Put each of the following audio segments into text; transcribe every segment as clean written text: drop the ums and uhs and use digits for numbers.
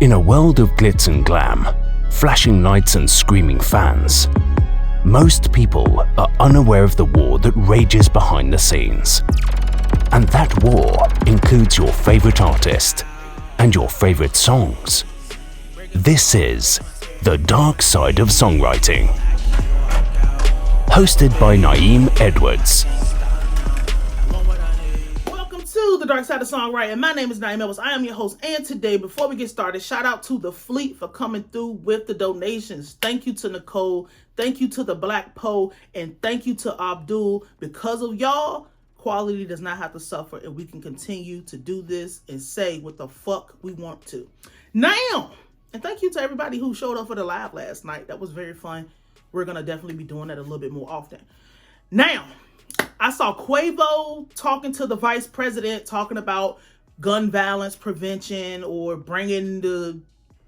In a world of glitz and glam, flashing lights and screaming fans, most people are unaware of the war that rages behind the scenes. And that war includes your favorite artist and your favorite songs. This is The Dark Side of Songwriting. Hosted by Nayim Edwards. Welcome to The Dark Side of Songwriting. My name is Nayim Edwards. I am your host. And today, before we get started, shout out to the fleet for coming through with the donations. Thank you to Nicole. Thank you to the Black Poe. And thank you to Abdul. Because of y'all, quality does not have to suffer. And we can continue to do this and say what the fuck we want to. Now, and thank you to everybody who showed up for the live last night. That was very fun. We're going to definitely be doing that a little bit more often. Now, I saw Quavo talking to the vice president, talking about gun violence prevention or bringing the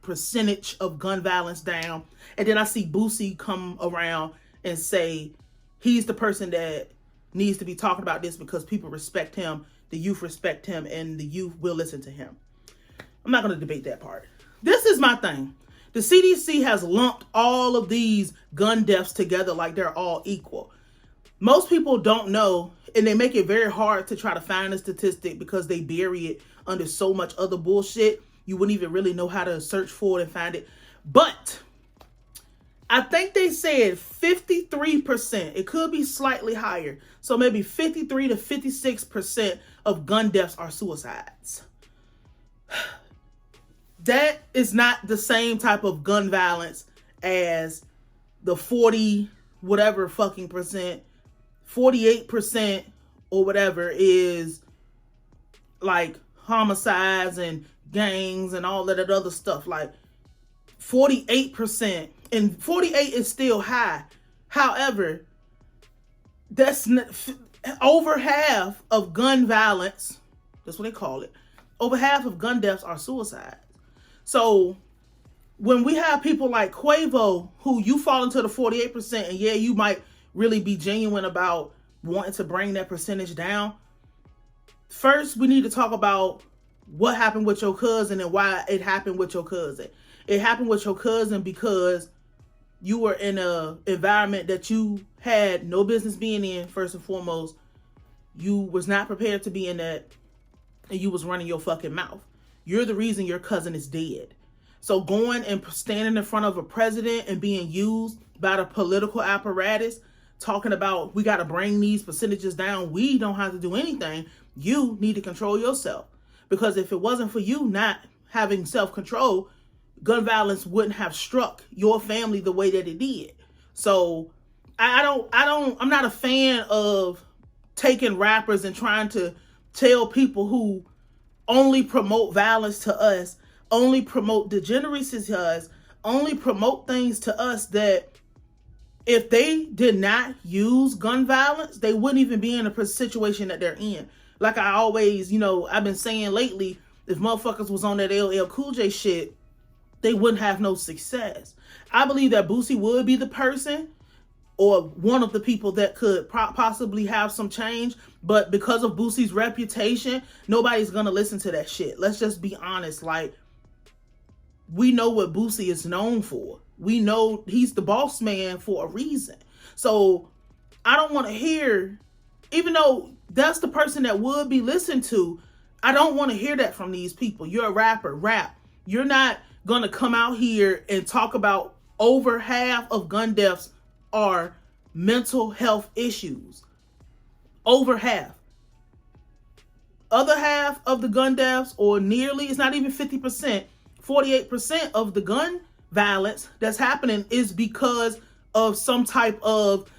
percentage of gun violence down. And then I see Boosie come around and say he's the person that needs to be talking about this because people respect him, the youth respect him, and the youth will listen to him. I'm not going to debate that part. This is my thing. The CDC has lumped all of these gun deaths together like they're all equal. Most people don't know, and they make it very hard to try to find a statistic because they bury it under so much other bullshit. You wouldn't even really know how to search for it and find it. But I think they said 53%. It could be slightly higher. So maybe 53 to 56% of gun deaths are suicides. That is not the same type of gun violence as the 40 whatever fucking percent, 48% or whatever is like homicides and gangs and all of that other stuff. Like 48%, and 48 is still high. However, that's not, over half of gun violence, that's what they call it, over half of gun deaths are suicides. So when we have people like Quavo, who you fall into the 48%, and yeah, you might really be genuine about wanting to bring that percentage down. First, we need to talk about what happened with your cousin and why it happened with your cousin. It happened with your cousin because you were in an environment that you had no business being in, first and foremost. You was not prepared to be in that, and you was running your fucking mouth. You're the reason your cousin is dead. So going and standing in front of a president and being used by the political apparatus, talking about we got to bring these percentages down. We don't have to do anything. You need to control yourself. Because if it wasn't for you not having self-control, gun violence wouldn't have struck your family the way that it did. So I'm not a fan of taking rappers and trying to tell people who only promote violence to us, only promote degeneracy to us, only promote things to us that if they did not use gun violence, they wouldn't even be in a situation that they're in. Like I always, I've been saying lately, if motherfuckers was on that LL Cool J shit, they wouldn't have no success. I believe that Boosie would be the person or one of the people that could possibly have some change. But because of Boosie's reputation, nobody's going to listen to that shit. Let's just be honest. Like, we know what Boosie is known for. We know he's the boss man for a reason. So I don't want to hear, even though that's the person that would be listened to, I don't want to hear that from these people. You're a rapper, rap. You're not going to come out here and talk about over half of gun deaths are mental health issues. Over half. Other half of the gun deaths, or nearly, it's not even 50%, 48% of the gun violence that's happening is because of some type of,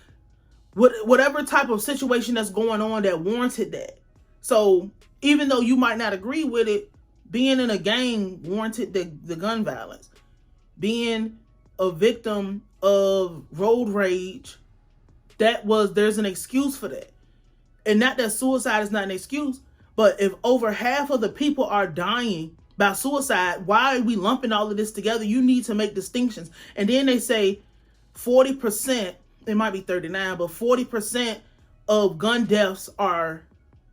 whatever type of situation that's going on that warranted that. So even though you might not agree with it, being in a gang warranted the gun violence. Being a victim of road rage, there's an excuse for that. And not that suicide is not an excuse, but if over half of the people are dying by suicide, why are we lumping all of this together? You need to make distinctions. And then they say 40%, it might be 39, but 40% of gun deaths are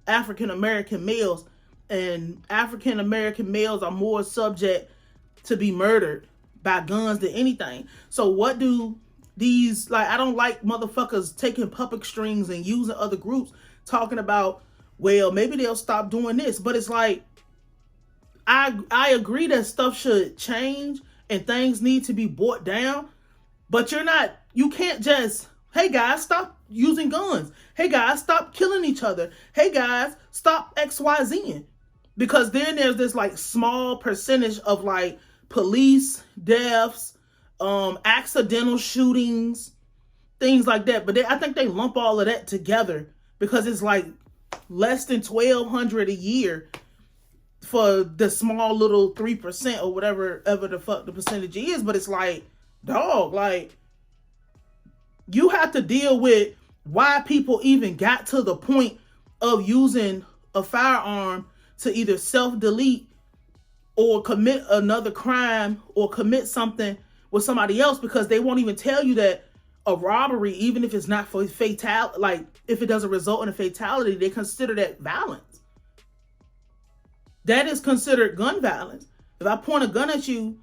African American males. And African American males are more subject to be murdered by guns than anything. So what do these, like, I don't like motherfuckers taking puppet strings and using other groups talking about, well, maybe they'll stop doing this. But it's like, I agree that stuff should change and things need to be brought down, but you can't just, hey guys, stop using guns. Hey guys, stop killing each other. Hey guys, stop XYZ. Because then there's this like small percentage of like police deaths, accidental shootings, things like that. But I think they lump all of that together because it's like less than 1,200 a year for the small little 3% or whatever ever the fuck the percentage is. But it's like, dog, like, you have to deal with why people even got to the point of using a firearm to either self-delete or commit another crime or commit something with somebody else, because they won't even tell you that a robbery, even if it's not for fatality, like if it doesn't result in a fatality, they consider that violence. That is considered gun violence. If I point a gun at you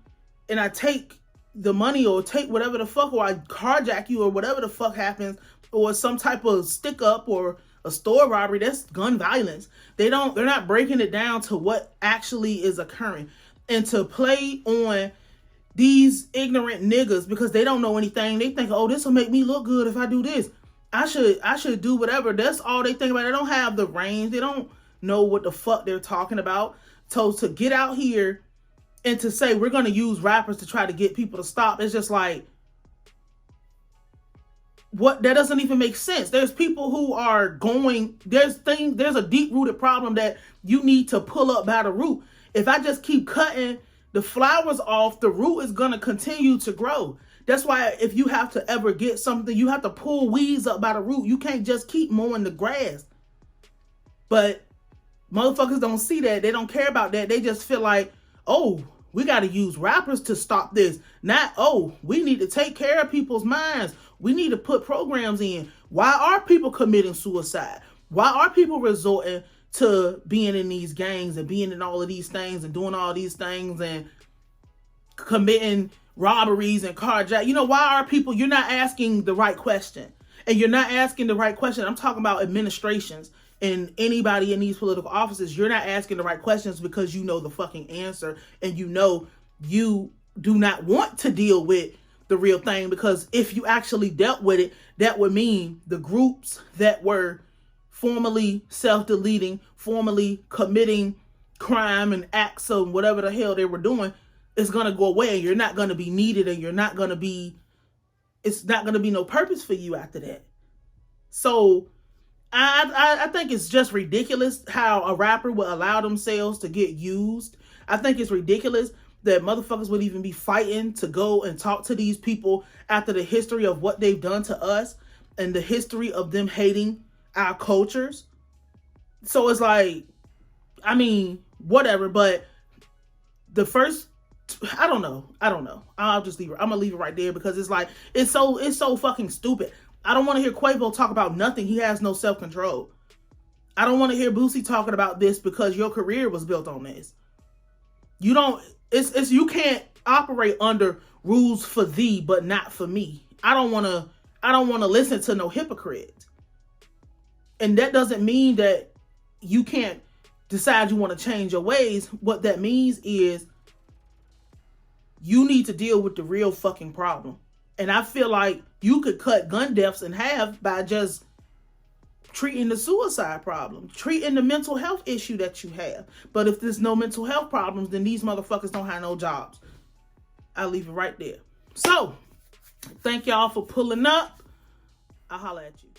and I take the money or take whatever the fuck, or I carjack you or whatever the fuck happens, or some type of stick up or a store robbery, that's gun violence. They're not breaking it down to what actually is occurring. And to play on these ignorant niggas because they don't know anything, they think, oh, this will make me look good if I do this. I should do whatever. That's all they think about. They don't have the range. They don't know what the fuck they're talking about. So to get out here and to say we're going to use rappers to try to get people to stop, it's just like, what? That doesn't even make sense. There's people who are going, there's a deep-rooted problem that you need to pull up by the root. If I just keep cutting the flowers off, the root is going to continue to grow. That's why if you have to ever get something, you have to pull weeds up by the root. You can't just keep mowing the grass. But motherfuckers don't see that. They don't care about that. They just feel like, oh, we got to use rappers to stop this. Not, oh, we need to take care of people's minds. We need to put programs in. Why are people committing suicide? Why are people resorting to being in these gangs and being in all of these things and doing all these things and committing robberies and carjack? You know, why are people, you're not asking the right question. And you're not asking the right question. I'm talking about administrations and anybody in these political offices. You're not asking the right questions because you know the fucking answer, and you know you do not want to deal with the real thing, because if you actually dealt with it, that would mean the groups that were formerly self-deleting, formerly committing crime and acts of whatever the hell they were doing is going to go away, and you're not going to be needed, and it's not going to be no purpose for you after that. So I think it's just ridiculous how a rapper would allow themselves to get used. I think it's ridiculous that motherfuckers would even be fighting to go and talk to these people after the history of what they've done to us and the history of them hating our cultures. So it's like, I mean, whatever, but the first, I don't know. I'll just leave it. I'm gonna leave it right there because it's like, it's so fucking stupid. I don't want to hear Quavo talk about nothing. He has no self-control. I don't want to hear Boosie talking about this because your career was built on this. You don't, you can't operate under rules for thee, but not for me. I don't want to listen to no hypocrite. And that doesn't mean that you can't decide you want to change your ways. What that means is you need to deal with the real fucking problem. And I feel like you could cut gun deaths in half by just treating the suicide problem, treating the mental health issue that you have. But if there's no mental health problems, then these motherfuckers don't have no jobs. I'll leave it right there. So, thank y'all for pulling up. I'll holler at you.